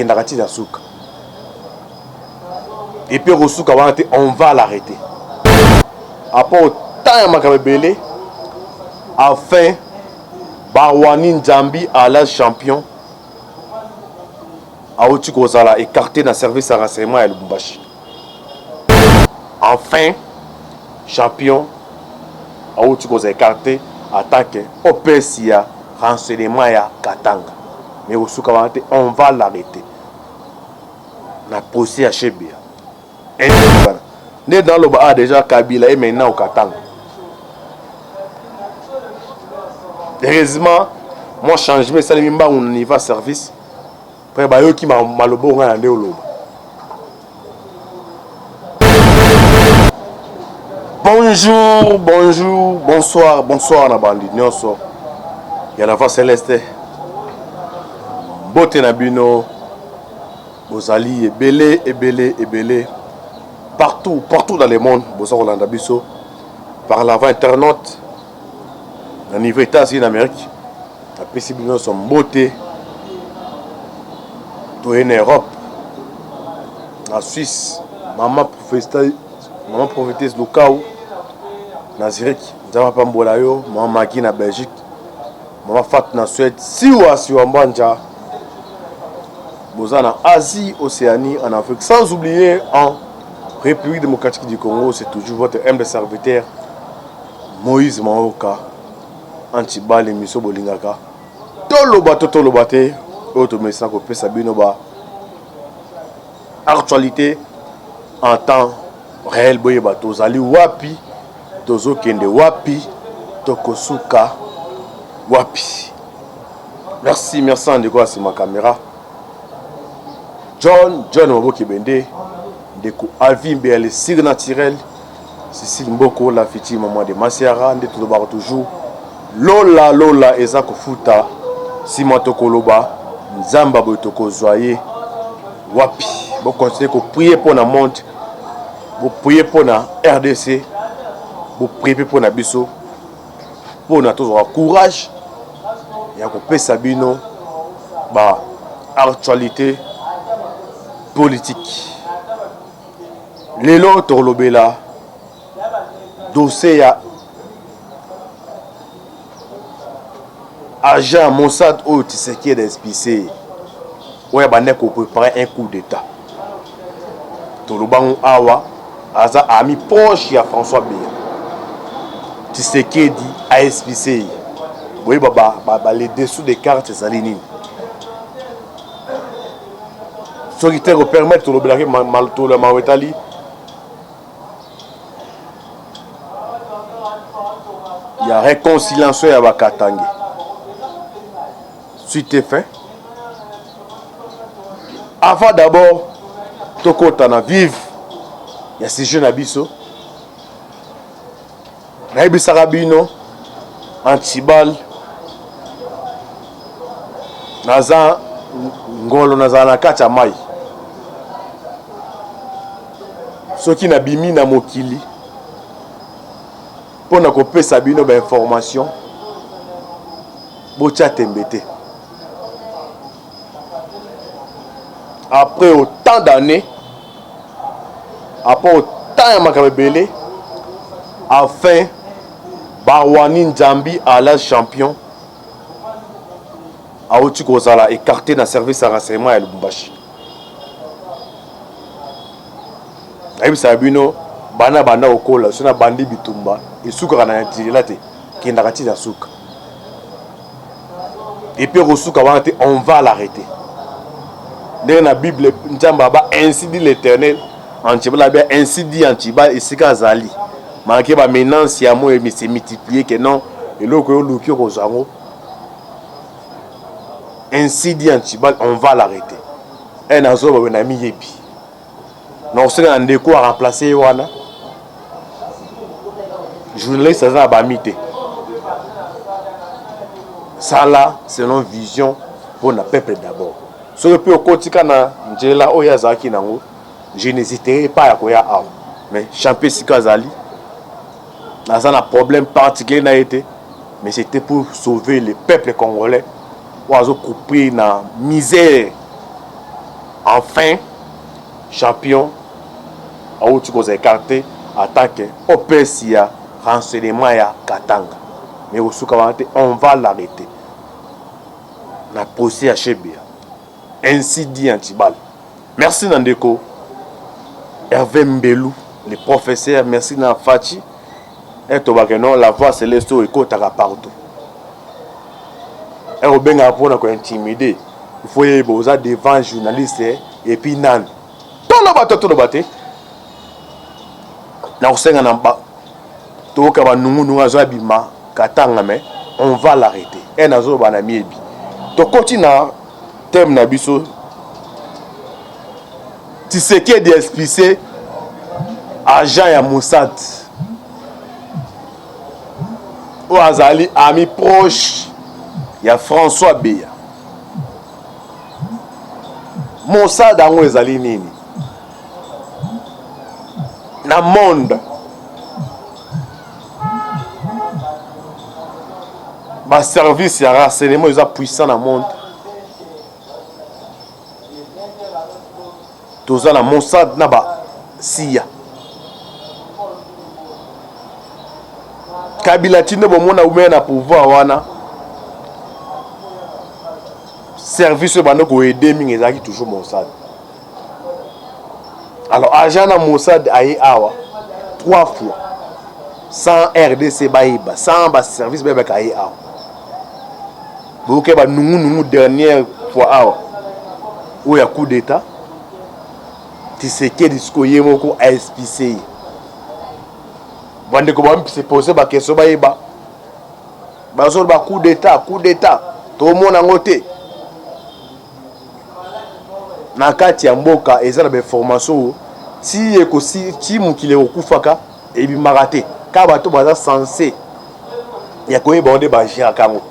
Kendakati Nasuka. Et puis Rosuka, on va l'arrêter. Après autant de Makabele, afin Barwani Nzambi à l'âge champion, Aouti Kozala écarté dans le service à renseignement à Lubumbashi. Enfin, champion, Aouti Kozala écarté, attaque, Opesia, renseignement à Katanga. Mais Rosuka, on va l'arrêter. On a posé à Chebia. Né dans le bas déjà Kabila et maintenant au Katanga. Heureusement, moi changement ça les mba on y va service. Après ba yo qui m'a malobo on a ndé oloba. Bonjour, bonjour, bonsoir, bonsoir na bandi nyonso. Ya la voix céleste. Bote na bino. Bozali ebele ebele ebele. Partout dans le monde, par l'avant internaute, au niveau États-Unis d'Amérique, la possibilité sont beauté, tout en Europe, en Suisse, maman prophétesse Lukau, en Zurich, maman Pambolayo, maman Magui en Belgique, maman Fat en Suède, Siwa Mbanja, en Asie, Océanie, en Afrique, sans oublier en République démocratique du Congo, c'est toujours votre humble serviteur Moïse Maoka, Antibal et Miso Bolingaka. Tolobate, automation que Sabinoba. Actualité en temps réel, Boyeba, Tozali Wapi, Tozo Kende Wapi, Tokosuka Wapi. Merci, de quoi c'est ma caméra. John Moboki Bende. Deko Alvin Béale, Sir Naturel, Cécile Mboko, la fiti maman de Masiara, de tout le toujours. Lola, Ezako Futa, Simato Koloba, Nzamba Botoko Zoye, Wapi. Vous continuez que prier pour la monde, vous priez pour la RDC, vous priez pour la Bisso, pour la toujours courage, et à couper Sabino, actualité politique. Lelo Torlobela dossier ya agent Mossad ou Tshisekedi d'SPC ouais bande ko préparer un coup d'état Tolobango awa aza ami proche ya François Biya Tshisekedi à SPC oui baba les dessous des cartes zalinine ce qui te permet Tolobela mal to le mawetali. Il y a réconciliation à Bakatangi. Suite est fait. Avant d'abord, Toko Tana vive. Il y a ces jeunes abisso. Naïbi Sarabino, Antibal, Naza Ngolo Naza Nakacha Mai. Ceux qui n'abîment na Mokili. Pour nous couper Sabino d'information, Bocha Tembete. Après autant d'années, après autant de Makabele, enfin, Barwani Nzambi à l'âge champion, Aouti Kozala écarté dans le service à renseignement à Lubumbashi. Naïb Sabino, Bana Okola, c'est un bandit Bitumba. Et Souka na Tirelate, Kendakati Nasuka. Et puis Rosuka, on va l'arrêter. Dans la Bible, ainsi dit l'Éternel, ainsi dit Antiba et Sika Zali. Manqué maintenant, si à moi, il s'est multiplié que non, et l'autre, ainsi dit Antiba, on va l'arrêter. Et nous avons un ami Yebi. Nous sommes en déco à remplacer Wana. Journaliste à Bamite. Ça là, c'est une vision pour le peuple d'abord. Ce que au quotidien, je n'hésiterai pas à quoi. Mais champion Sikazali, dans un problème particulier, mais c'était pour sauver le peuple congolais. Pour couper la misère enfin champion auti koza écarté attaque opesi ya renseignement ya Katanga mais osuka wana te on va l'arrêter na procès ya Chebia ainsi dit Antibal. Merci Nandeko Hervé Mbelou le professeur, merci na Fachi et Tobakeno la voix céleste ekotaka partout et obenga pona ko intimider il faut y boza devant journaliste et puis nan tolo baté na osenga na ba to ka ba nungu azo abima Katanga mais on va l'arrêter et nazo bana miebi to continue thème na biso Tshisekedi expulsé agent ya Mossad ou azali ami proche ya François Beya Mossad ango ezali nini na monde ba service ya renseignement eza puissant na monde toza na Mossad na ba CIA Kabila tinde bomona ume na pouvoir wana service bando ko aider mingi ezaki toujours Mossad. Alors agent na Mossad aye awa 3 fois sans RDC baïba sans ba service ba aye awa boke ba nungu dernière fois awa ou ya coup d'état Tshisekedi disko yemoko a expulsé bande ko ba se poser ba question baïba bazo ba coup d'état to mona ngote na kati ya mboka eza na formation si ekosi ti mukile okufaka ebi marate ka bato baza censé ya koyeba onde ba gérer kango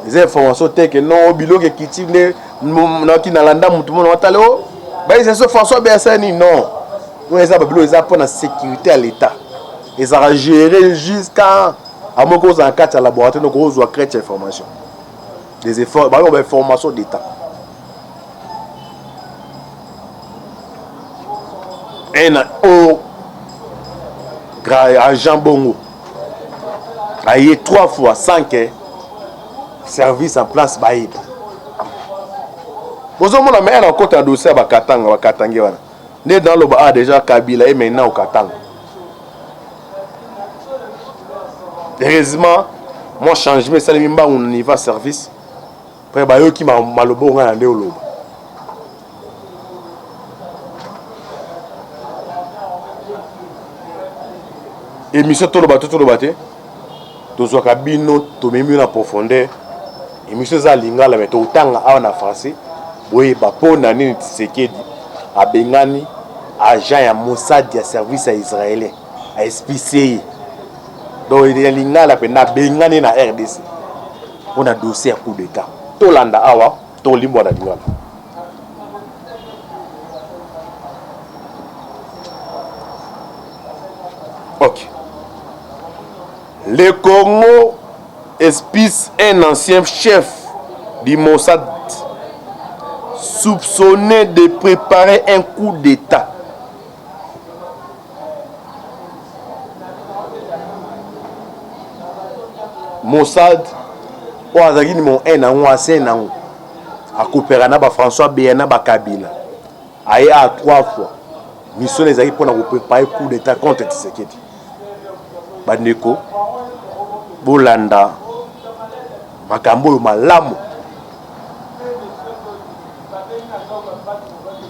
les informations te que non biloke kitine na ki na landa mutu mona watale o ba c'est François Bersani non nous eza babilo eza pour la sécurité à l'état ils ont géré jusqu'à à mon cause en kati ya laboratoire donc ozwa crête information des efforts ba information d'état un agent bongo a eu 3 fois 5 service en place baïb bozo mona mais en côté dossier ba Katanga wana né dans le bas déjà Kabila et maintenant au Katanga heureusement moi changement ça limba on niveau service après ba yo ki malobo ngana ndé oloba émission tout le bateau tozo kabino to memi na profondeur émission za lingala mais to tanga awa na français boye ba pona nini Tshisekedi abengani agent ya Mossad ya service ya israélien a expulsé donc il y lingala pe na bengani na RDC on a dossier à coup d'état to landa awa to limbo na lingala. OK. Le Congo expulse un ancien chef du Mossad soupçonné de préparer un coup d'état. Mossad o azaki ni mon un an assez nan a coopérer na ba François Béana ba Kabila aye à 3 fois mission les ayi pour na préparer coup d'état contre Tshisekedi bandeko bolanda makambo malamu.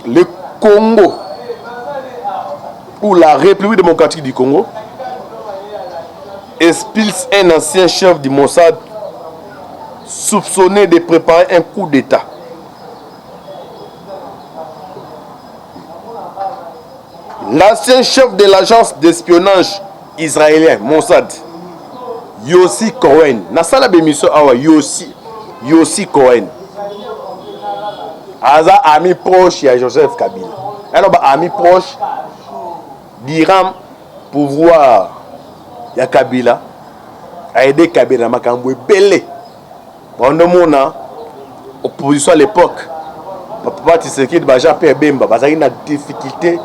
Le Congo ou la République démocratique du Congo expulse un ancien chef du Mossad soupçonné de préparer un coup d'état. L'ancien chef de l'agence d'espionnage israélien Mossad Yossi Cohen na sala bémission awa Yossi Cohen aza ami proche ya Joseph Kabila alors ba ami proche diram pouvoir ya Kabila a aidé Kabila makambo belé pendant mona opposition à l'époque papa Tshisekedi baja pe bemba bazali na difficulté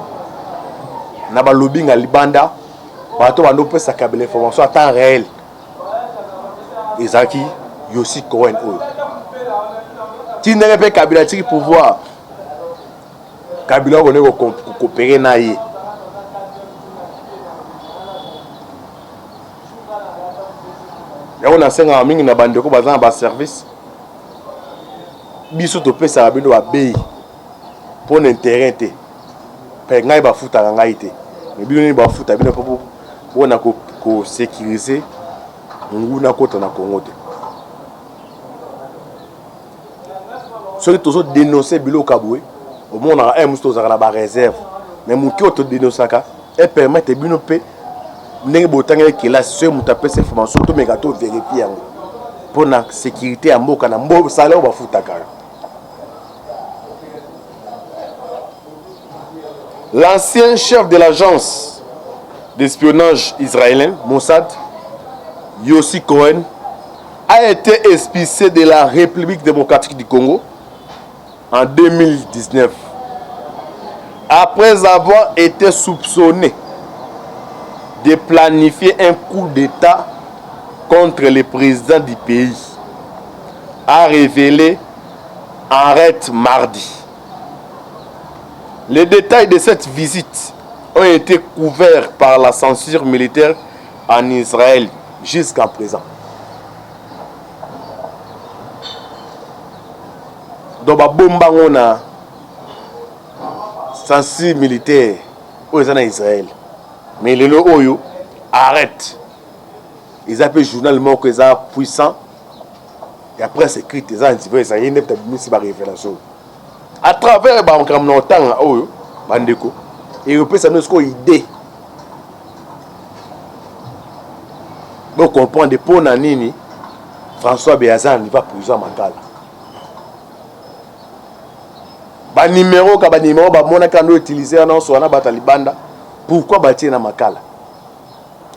na ba lobbying à libanda bato bando pesa kabela information à temps réel ezaki Yossi Cohen oyo tindenge pe Kabila tiki pouvoir Kabila ko ne ko coopérer na ye on a 5 ans mingi na bandeko bazana ba service biso to pesa bino ba bei pour l'intérêt te pe ngai ba futa ngai te mais bino ni ba futa bino pour na ko sécuriser nguna kota na Congo te ceux qui ont dénoncé bilo kaboué au monde a un musto za ba réserve mais mon qui auto dénoncaka et permettre bino pe ndenge botanga ke la ce muta pesa information to megato vérifier yango pour na sécurité ya mboka na mboka sala ba futaka. L'ancien chef de l'agence d'espionnage israélienne, Mossad, Yossi Cohen, a été expulsé de la République démocratique du Congo en 2019, après avoir été soupçonné de planifier un coup d'État contre le président du pays, a révélé Haaretz mardi. Les détails de cette visite ont été couverts par la censure militaire en Israël jusqu'à présent. Donc, on a censure militaire en Israël. Mais les loyaux arrêtent. Ils appellent journal que ils sont puissants. Et après, c'est écrit, ils ont dit, ça y est, c'est une révélation. À travers le temps, et on peut savoir ce qu'on a idée. Donc, on comprend des points dans Nini, François Béazan, il va prison à Makala. Ba numéro ka ba numéro ba mona ka no utiliser na so na batalibanda pourquoi batie na Makala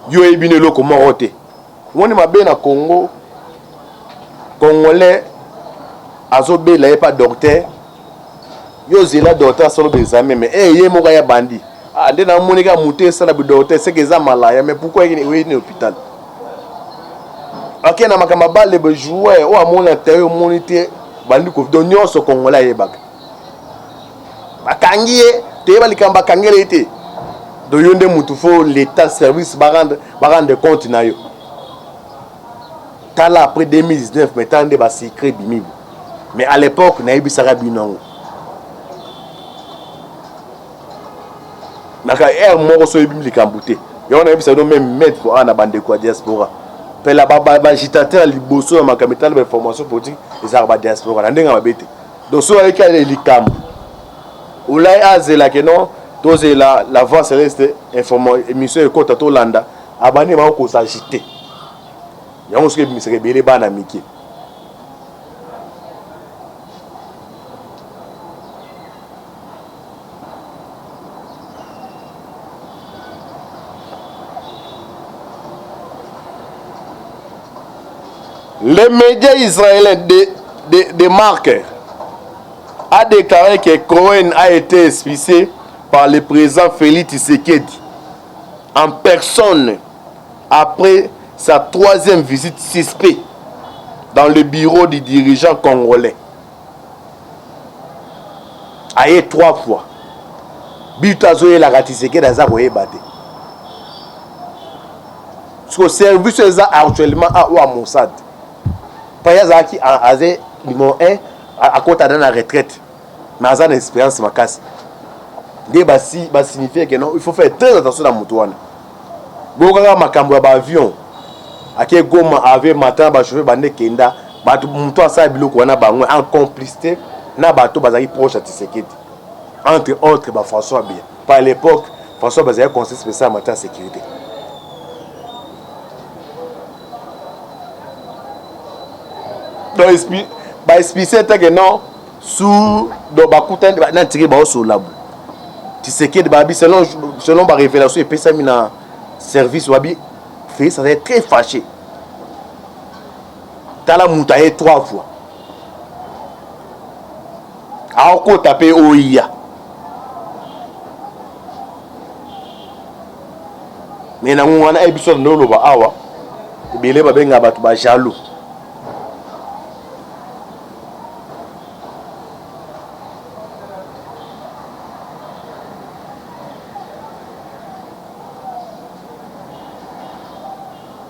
yo ebine loko morote woni mabe na Congo congolais azobela ye pas docteur yo zela docteur solo bezame mais ye moka ya bandi ande na monika muté sala bi docteur c'est que za malaya mais pourquoi il est hôpital ok na makamba balle be jouer o amona tayo monité bandi ko donyo so congolais yebaka bakangiye te balikamba kangele ite do yonde mutu fo l'état service barande compte na yo tala après 2019 mais tande ba secret bimi mais à l'époque na yebisaka bino naka moko so yebimi likambute yo na yebisa no même mettre pour ana bande kwa diaspora pe la ba agitateur liboso na makamitale ba information politique ezaka ba diaspora na ndenga mabete donc so avec les likambo Oulay azela que non, tous la voix céleste émission et côté to landa, abani ma ko s'agiter. Yango ce que mi se rebelle bana miki. Les médias israéliens de marquent a déclaré que Cohen a été expulsé par le président Félix Tshisekedi en personne après sa 3e visite suspecte dans le bureau du dirigeant congolais. Aye 3 fois. Bitazoye la Tshisekedi a Zaroyebate. Ce service est actuellement à Mossad. Payazaki a azé numéro 1 à côté de la retraite. Mais ça a une expérience ma casse. Des basi signifie que non, il faut faire très attention à Moutouane. Boga makambo ya avion. Ake goma ave matin ba chauffeur bande kenda, ba Moutouane sa biloko wana bango en complicité na bato bazaki proche à Tshisekedi. Entre autres ba François Bien. Par l'époque, François bazaki conseiller spécial en matière de sécurité. Donc ba expliquer que non sous do bakuta na tiré ba so labu Tshisekedi babi selon ba révélation et pesa mina service wabi fait ça être très fâché tala mutaye 3 fois aoko taper oya. Mais na ngwana episode ndolo ba awa ebele ba benga batu ba jaloux.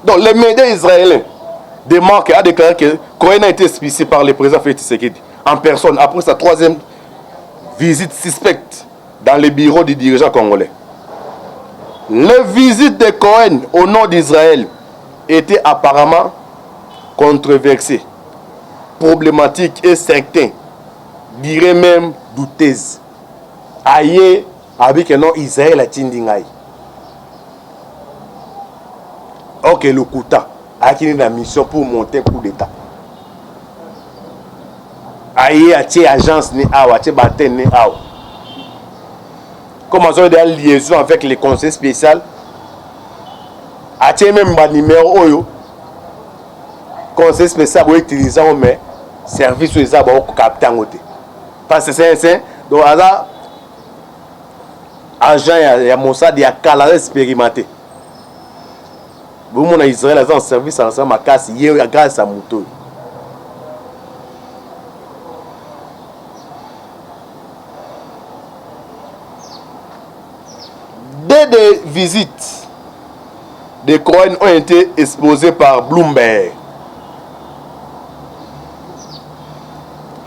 Donc les médias israéliens démarquent a déclaré que Cohen a été expulsé par le président Félix Tshisekedi en personne après sa 3e visite suspecte dans les bureaux du dirigeant congolais. Les visites de Cohen au nord d'Israël étaient apparemment controversées, problématiques et certains diraient même douteuses. Aïe, avec un nom Israël a tindingaï. Ok, le Kouta a une mission pour monter un coup d'État. Aïe, a une agence ni awa, a une bataille ni awa. Comme on a des liaisons avec les conseils spéciaux, a une même numéro oyo. Conseil spécial pour utiliser mais service aux abos capter en côté. Parce que c'est donc agent ya Mossad ya kala expérimenté. Vous mon Israël a un service ensemble à casse hier grâce à moto. Des visites de Cohen ont été exposées par Bloomberg.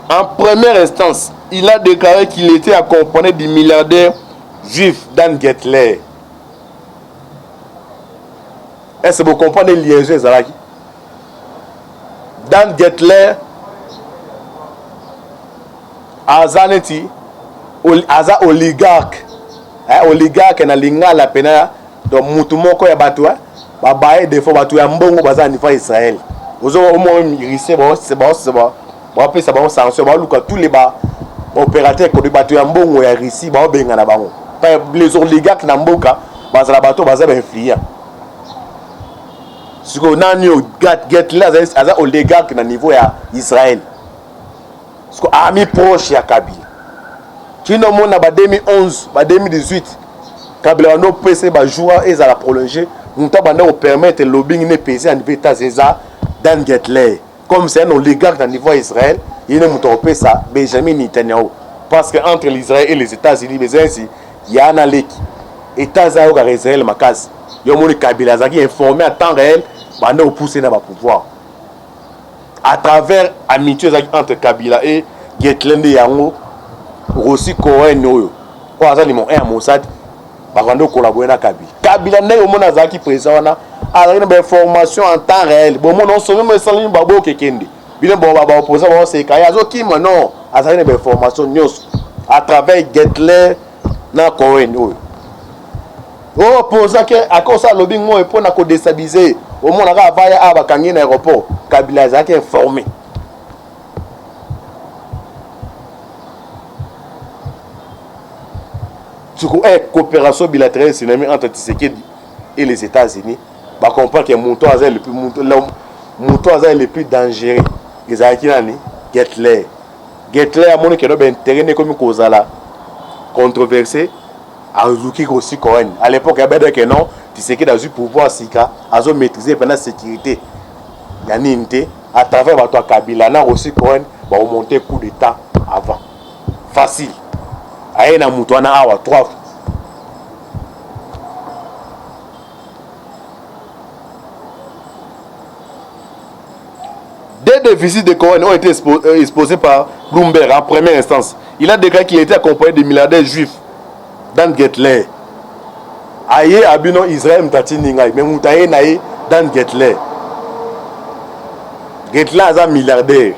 En première instance, il a déclaré qu'il était accompagné du milliardaire juif Dan Getler. Est-ce que vous comprenez les liaisons, Zalaki? Dan Getler, Azaneti, Aza oligarque. Oligarque na linga la pena donc mutu moko ya bato ba bae des fois bato ya mbongo baza niveau Israël. Ozo au moins irisé ba c'est ba pe ça ba sanction ba luka tous les ba opérateurs ko de bato ya mbongo ya Russie ba benga na bango. Les oligarques na mboka baza la bato baza ba influent. Siko nani o get là aza oligarque na niveau ya Israël. Siko ami proche ya Kabila. Kino mona ba 2011 ba 2018 Kabila no PC ba joua et ça la prolonger monta banda au permettre lobbying ne PC à niveau états Dan Getler comme c'est un oligarque dans niveau Israël il ne monta au PC Benjamin Netanyahu parce que entre l'Israël et les États-Unis mais ainsi il y a un leki États-Unis au Israël makas yo moni Kabila zaki informé à temps réel banda au pousser na ba pouvoir à travers amitié entre Kabila et Getler de yango aussi Cohen oyo ko azali mon un Mossad ba kwando collaborer na Kabila. Kabila ne omona azaki président wana azali na information en temps réel. Bon mon on se même sans babo kekende. Bino bon ba opposant ba se kaya zo ki non azali na information nyos à travers Getler na Cohen oyo. O opposant que à cause ça lobbying mo pour na ko déstabiliser. Au monde ka vaya aba kangi na aéroport. Kabila azaki informé. Une coopération bilatérale entre Tshisekedi et les États-Unis, on comprend que le le plus dangereux. Les Américains, Getler. Getler a montré qu'il y a un intérêt comme Kozala controversé à Zuki aussi Cohen. À l'époque, il y avait que non, Tshisekedi a eu pouvoir Sika, a maîtrisé la sécurité. Il y a une à travers Kabila, aussi Cohen va remonter coup d'État avant. Facile. Aïe na mutuana awa 3 des visites de Cohen ont été exposées par Bloomberg en première instance. Il a déclaré qu'il était accompagné de milliardaires juifs Dan Getler. Aïe abino Israël mtati ningai mais mutaye naïe Dan Getler. Getler est un milliardaire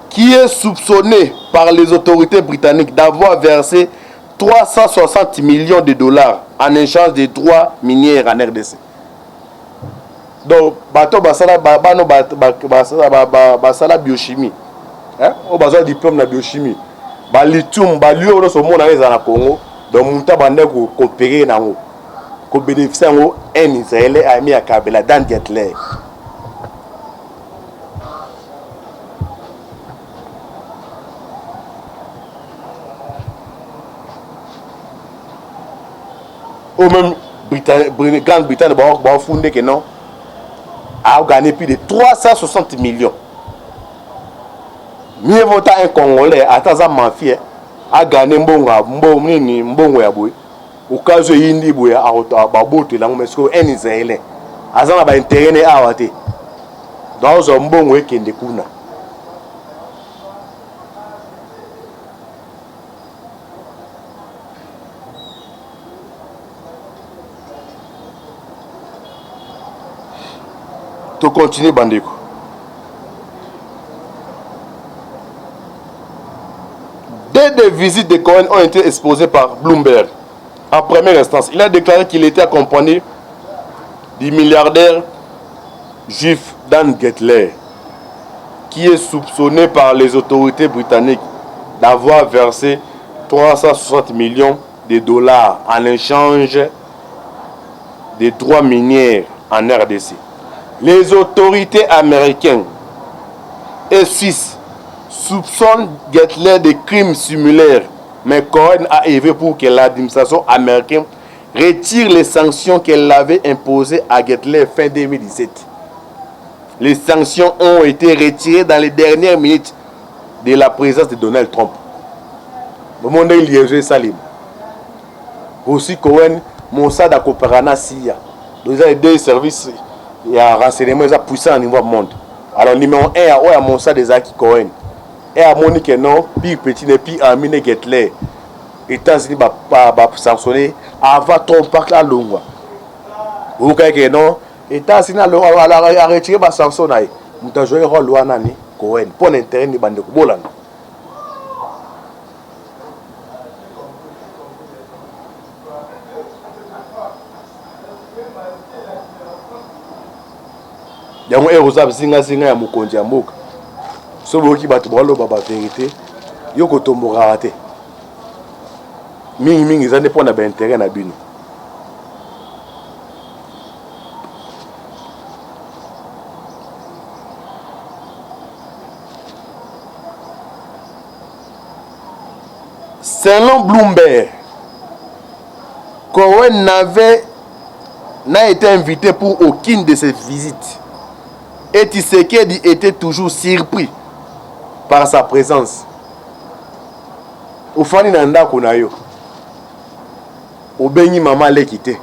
qui est soupçonné par les autorités britanniques d'avoir versé 360 millions de dollars en échange de droits miniers en RDC. Donc, bateau basala biochimie. Hein? On a besoin diplôme de biochimie. Lithium, lieu dans ce monde en Congo, donc on a coopérer dans eux. Ko bénéficier un Israélien a mis à Kabila Dan Getler. Ou même Grande-Bretagne va fonder que non, a gagné plus de 360 millions. Mieux vaut un Congolais, à ta mafia, a gagné mbongo ya boy. Au cas où il y a un bout là, mais un Israélien. A ça va intérêt à avoir. Dans un mbongo qui est de kuna. To continuer bandeko. Des visites de Cohen ont été exposées par Bloomberg. En première instance, il a déclaré qu'il était accompagné du milliardaire juif Dan Gettler, qui est soupçonné par les autorités britanniques d'avoir versé 360 millions de dollars en échange des droits miniers en RDC. Les autorités américaines et suisses soupçonnent Gettler de crimes similaires, mais Cohen a œuvré pour que l'administration américaine retire les sanctions qu'elle avait imposées à Gettler fin 2017. Les sanctions ont été retirées dans les dernières minutes de la présence de Donald Trump. Le monde est lié Salim. Aussi Cohen, Mossad a coopéré à SIA. Donc il y a deux services, il y a un renseignement puissant au niveau du monde. Alors numéro 1, il y a Mossad des Aki Cohen. Et à Monique non, puis petit et puis Amine Gettler. États-Unis va sanctionner avant Trump à Longwa. Vous voyez que non, États-Unis a retiré la sanction. Nous avons joué un rôle de Cohen pour l'intérêt de Bandeko Bolan. Il y a un héros qui a mukonzi ya mboka. So boki bato baloba ba vérité, yo ko tombora raté. Mingi za ne pona ba intérêt na bino. Selon Bloomberg, Cohen n'a été invité pour aucune de ses visites. Et Tshisekedi était toujours surpris par sa présence. Ofani nanda kunayo. Obenyi maman l'a quitté.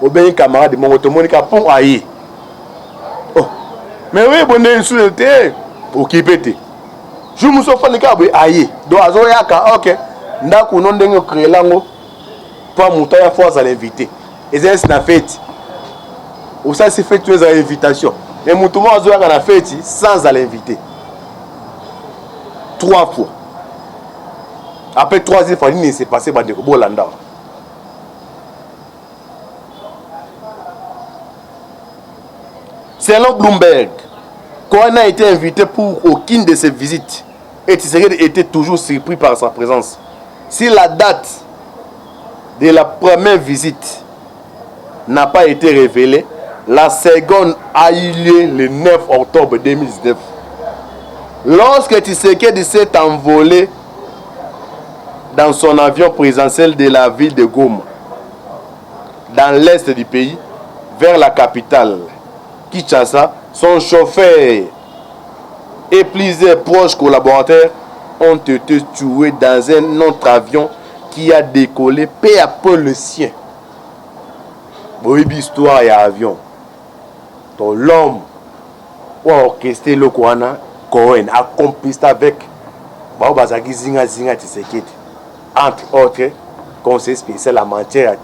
Obenyi camarade mon automonica pour aïe. Oh. Mais oui, bon insulté. Occupé. Je me suis fait ka aïe. Do azo yaka OK. Ndako non ndenge créer lango. Pas mutaya force à l'inviter. Et c'est na fête. Ou ça c'est fait tu as invitation. Et Moutouma a la fête sans l'inviter. 3 fois. Après 3e fois, il s'est passé par des Bolanda. Selon Bloomberg, Cohen a été invité pour aucune de ses visites. Et Tshisekedi était toujours surpris par sa présence. Si la date de la première visite n'a pas été révélée, la seconde a eu lieu le 9 octobre 2019. Lorsque Tshisekedi s'est envolé dans son avion présidentiel de la ville de Goma, dans l'est du pays, vers la capitale, Kinshasa, son chauffeur et plusieurs proches collaborateurs ont été tués dans un autre avion qui a décollé peu à peu le sien. Boibi histoire et avion. Donc l'homme ou orchestré le Cohen a complicité avec Bazaki Zinga Tshisekedi, entre autres conseil spécial à matière.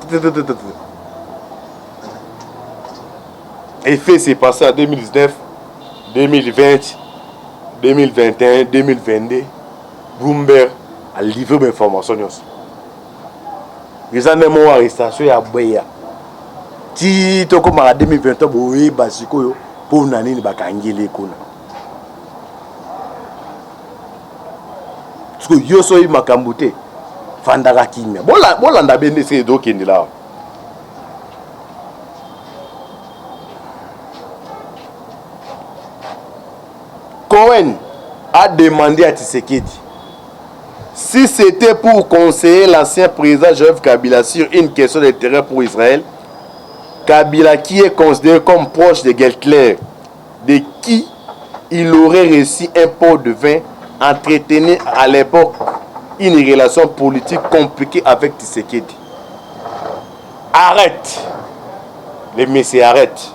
Et fait s'est passé en 2019, 2020, 2021, 2022. Bloomberg a livré mes informations. Ils ont même une arrestation à Boya. Si tu comme en 2023, oui, basiko pour nani bakangile kuna. Parce que yo soy makambute fandaka kimia. Bola ndabende c'est do kindi là. Cohen a demandé à Tshisekedi Si c'était pour conseiller l'ancien président Joseph Kabila sur une question d'intérêt pour Israël, Kabila, qui est considéré comme proche de Gettler, de qui il aurait reçu un pot de vin, entretenait à l'époque une relation politique compliquée avec Tshisekedi. Arrête, le monsieur arrête,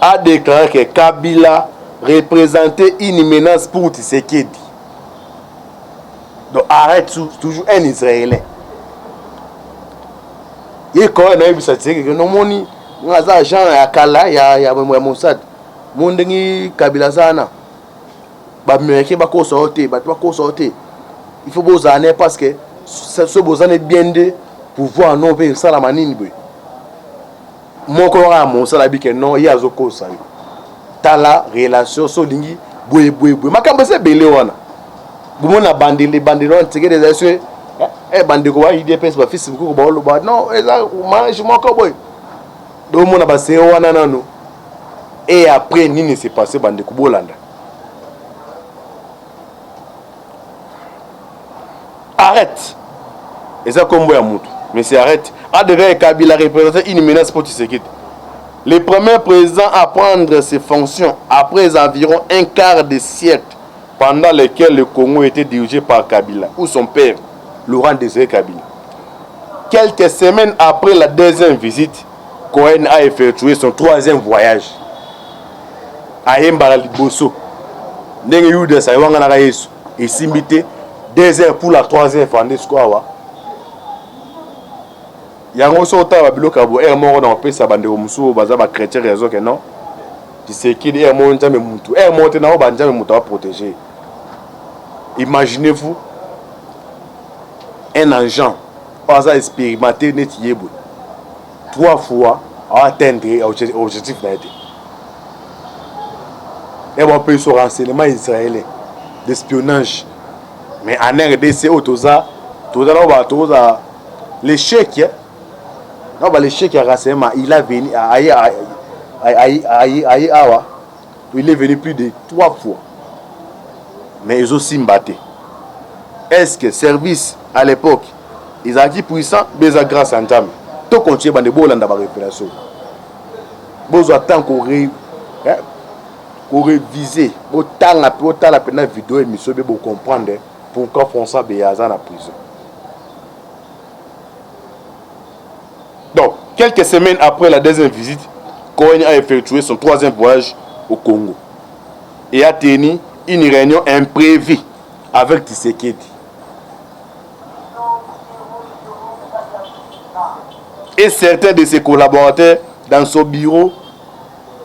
a déclaré que Kabila représentait une menace pour Tshisekedi. Donc arrête, toujours un Israélien. Et quand on a vu ça, c'est que non, moni, on a ça, Jean, ya Kala, ya Mossad, mon dengi Kabila Zana, bah mais bako sortir, bah bako sortir. Il faut beaux années parce que ce beaux années bien de pouvoir non faire ça la manine. Mon corps a mon salabi que non, il y a zoko ça. T'as la relation solingi, boué. Makambo c'est belé wana. Bumona bandi les bandi non tike des assués. Bandi ko wa IDPS ba fils ko ba lo ba non eza mange mon boy. Donc mon ba c'est wana nanu. Et après ni ne s'est passé bandi ko bolanda. Arrête. Et ça comme boya mutu. Mais c'est arrête. Adré Kabila représentait une menace pour Tshisekedi. Le premier président à prendre ses fonctions après environ un quart de siècle pendant lequel le Congo était dirigé par Kabila, ou son père, Laurent Désiré Kabila. Quelques semaines après la deuxième visite, Cohen a effectué son troisième voyage à Mbala Liboso. Ndenge yude sa yanga na Yesu et simbité 2 heures pour la troisième fois ndesikoawa. Yango sota ba biloka bo moko na opesa bande ko musu baza ba chrétien raison que non. Tshisekedi mo nzambe mutu mote na ba nzambe mutu a protéger. Imaginez-vous un agent pas à expérimenter net yebo 3 fois à atteindre objectif na été. Et bon peut se renseignement israélien d'espionnage. Mais en RDC autoza toza l'échec. Non, bah, l'échec à renseignement, il a venu awa. Il est venu plus de 3 fois. Mais ils ont aussi mbatté. Est-ce que service à l'époque, ils ont dit puissant, mais grâce à Ntam. Tout continue dans les beaux lands de la révélation. Vous attendez qu'on révise, autant la peine vidéo et monsieur pour comprendre pourquoi François Béazan en prison. Donc, quelques semaines après la deuxième visite, Cohen a effectué son troisième voyage au Congo et a tenu une réunion imprévue avec Tshisekedi. Et certains de ses collaborateurs dans son bureau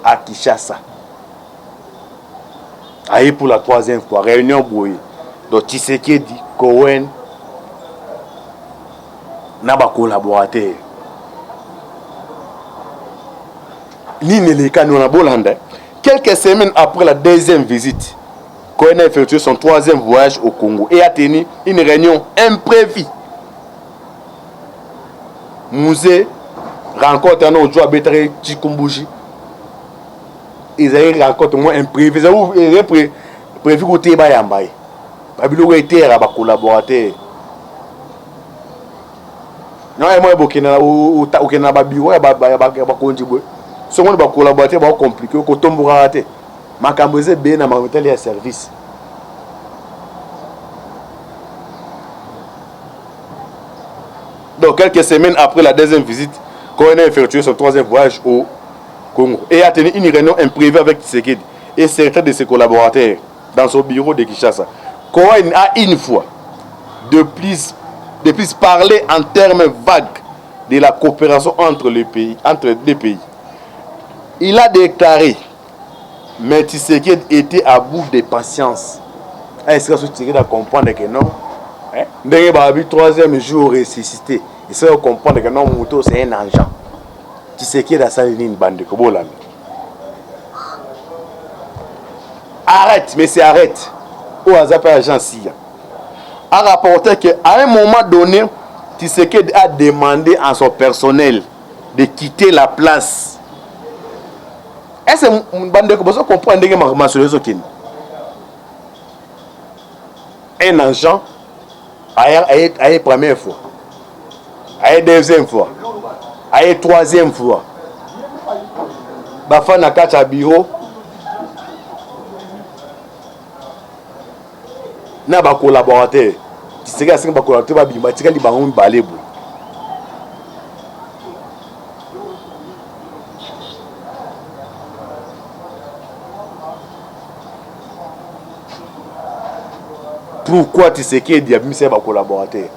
à Kinshasa. Aïe pour la troisième fois, réunion brouillée. Donc Tshisekedi, Cohen, n'a pas collaborateur. Quelques semaines après la deuxième visite, Cohen a effectué son troisième voyage au Congo et a tenu une réunion imprévue. Musée rencontre un autre jour à Bétaré Chikumbuji. Ils avaient rencontré moins imprévu. Ils avaient prévu que tu aies Yambaye. Babilo était un collaborateur. Non, moi, au Kenya, Babilo, si on va collaborer, c'est compliqué. Quand on va rater, ma cambrose bien à ma service. Donc, quelques semaines après la deuxième visite, Cohen a effectué son troisième voyage au Congo et a tenu une réunion imprévue avec Tshisekedi et certains de ses collaborateurs dans son bureau de Kinshasa. Cohen a une fois de plus parlé en termes vagues de la coopération entre les pays. Il a déclaré, mais Tshisekedi était à bout de patience. Est-ce que Tshisekedi a compris que non? Dès le troisième jour ressuscité, il se comprendre que non, Mouto c'est un agent. Tshisekedi a sali une bande de Kobolan. Arrête, mais c'est arrête. Ou à Zappa agent a rapporté qu'à un moment donné, Tshisekedi a demandé à son personnel de quitter la place. Est-ce que une bande de Kobolan comprend que un agent Aïe première fois. Aïe deuxième fois. Aïe troisième fois. Bafa na kati ya bureau. Na ba collaborateur. Tiseka singa ba collaborateur ba bimba tika li bango mbalebo. Pourquoi tu sais qu'il y a des collaborateurs?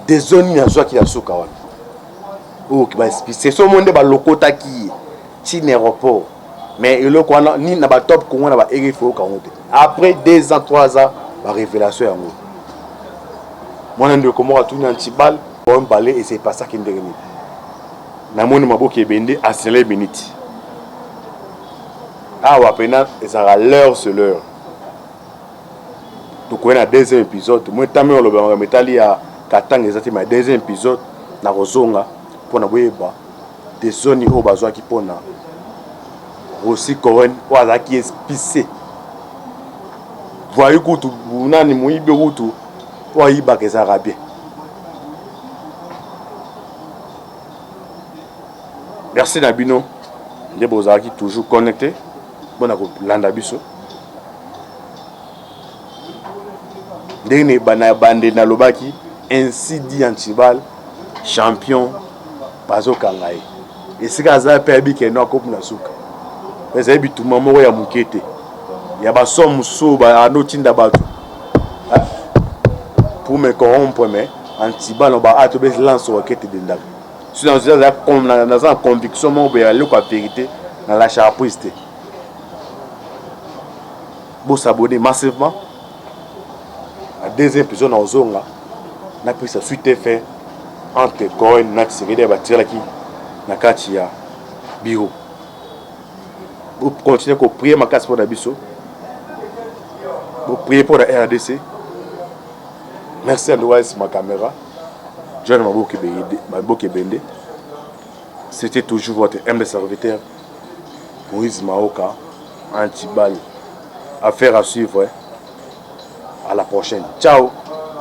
Des zones qui sont qui sont kawan. Oh, c'est ce monde ba lokota qui est aéroport. Mais le quoi ni na ba top ko na ba RFO kawote. Après 2 ans 3 ans la révélation yango. Moi ndo komo atuni antibal on balé et c'est pas ça qui ndengeni. Na moni maboki ebende asele minute. Ah wa pena ezara l'heure sur l'heure. Donc on a deuxième épisode. Moi tamé on le metali ya katanga ezati ma deuxième épisode na rozonga pour na boyeba des zones au bazwa ki pona aussi Cohen wala qui espicé. Voyez kutu nani muibe kutu wa iba ke zarabie. Merci Nabino. Les bozaki toujours connecté. Bon à landa biso. Ndene bana bande na lobaki ainsi dit Antibal champion bazo kangai. Et si kaza pebi ke no coupe na suka. Mais ebi tout maman ya mukete. Ya ba somme so ba anotinda batu. Pour me corrompre mais Antibal on ba ato be lance roquette de ndaka. Si dans une conviction mon be aller quoi vérité dans la charpiste. Bon s'abonner massivement. La deuxième épisode en zone là, n'a pris sa suite fait entre Cohen na Tshisekedi et Batira qui na kati ya bureau. Vous continuez à prier ma casse pour la biso. Vous priez pour la RDC. Merci à Noël ma caméra. John Maboke Bende. C'était toujours votre humble serviteur Moïse Maoka Antibal. Affaire à suivre. À la prochaine. Ciao.